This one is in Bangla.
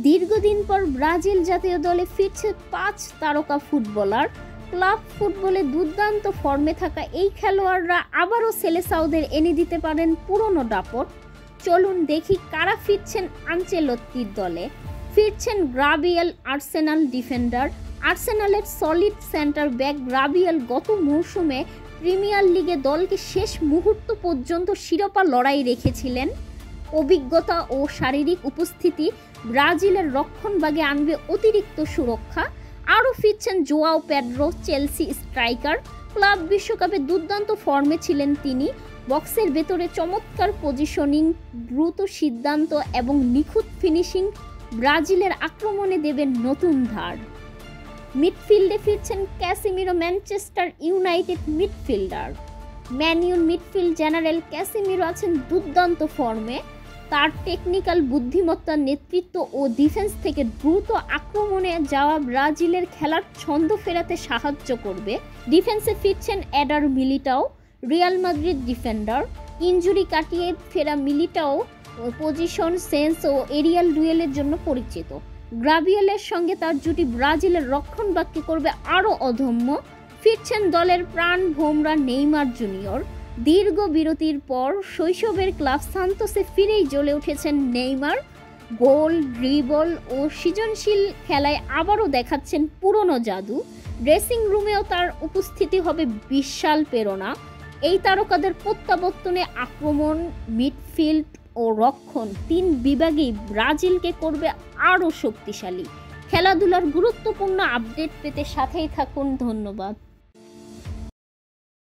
দীর্ঘদিন পর ব্রাজিল জাতীয় দলে ফিরছে 5 তারকা ফুটবলার। ক্লাব ফুটবলে দুর্দান্ত ফর্মে থাকা এই খেলোয়াড়রা আবারও সেলেসাওদের এনে দিতে পারেন পুরনো দাপট। চলুন দেখি কারা ফিরছেন আনচেলত্তির দলে। ফিরছেন গ্রাবিয়েল, আর্সেনাল ডিফেন্ডার। আর্সেনালের সলিড সেন্টার ব্যাক গ্রাবিয়েল গত মৌসুমে প্রিমিয়ার লিগে দলকে শেষ মুহূর্ত পর্যন্ত শিরোপা লড়াই রেখেছিলেন। অভিজ্ঞতা ও শারীরিক উপস্থিতি ব্রাজিলের রক্ষণভাগে আনবে অতিরিক্ত সুরক্ষা। আরও ফিরছেন Joao Pedro, Chelsea striker. Club বিশ্বকাপে দুর্দান্ত ফর্মে ছিলেন তিনি। বক্সের ভেতরে চমৎকার পজিশনিং, দ্রুত সিদ্ধান্ত এবং নিখুঁত ফিনিশিং ব্রাজিলের আক্রমণে দেবেন নতুন ধার। মিডফিল্ডে ফিরছেন Casemiro, Manchester United midfielder. Man your midfield general Casemiro আছেন দুর্দান্ত ফর্মে। তার টেকনিক্যাল বুদ্ধিমত্তার নেতৃত্ব ও ডিফেন্স থেকে দ্রুত আক্রমণে যাওয়া ব্রাজিলের খেলার ছন্দ ফেরাতে সাহায্য করবে। ডিফেন্সে ফিরছেন Eder Militao, Real Madrid defender. Injury কাটিয়ে ফেরা মিলিটাও পজিশন সেন্স ও এরিয়াল ডুয়েলের জন্য পরিচিত। গ্রাবিয়েলের সঙ্গে তার জুটি ব্রাজিলের রক্ষণভাগকে করবে আরও অদম্য। ফিরছেন দলের প্রাণ ভোমরা নেইমার জুনিয়র। দীর্ঘ বিরতির পর শৈশবের ক্লাব সান্তোসে ফিরেই জ্বলে উঠেছেন নেইমার। গোল, ড্রিবল ও সৃজনশীল খেলায় আবারও দেখাচ্ছেন পুরনো জাদু। ড্রেসিং রুমেও তার উপস্থিতি হবে বিশাল প্রেরণা। এই তারকাদের প্রত্যাবর্তনে আক্রমণ, মিডফিল্ড ও রক্ষণ 3 বিভাগেই ব্রাজিলকে করবে আরও শক্তিশালী। খেলাধুলার গুরুত্বপূর্ণ আপডেট পেতে সাথেই থাকুন। ধন্যবাদ।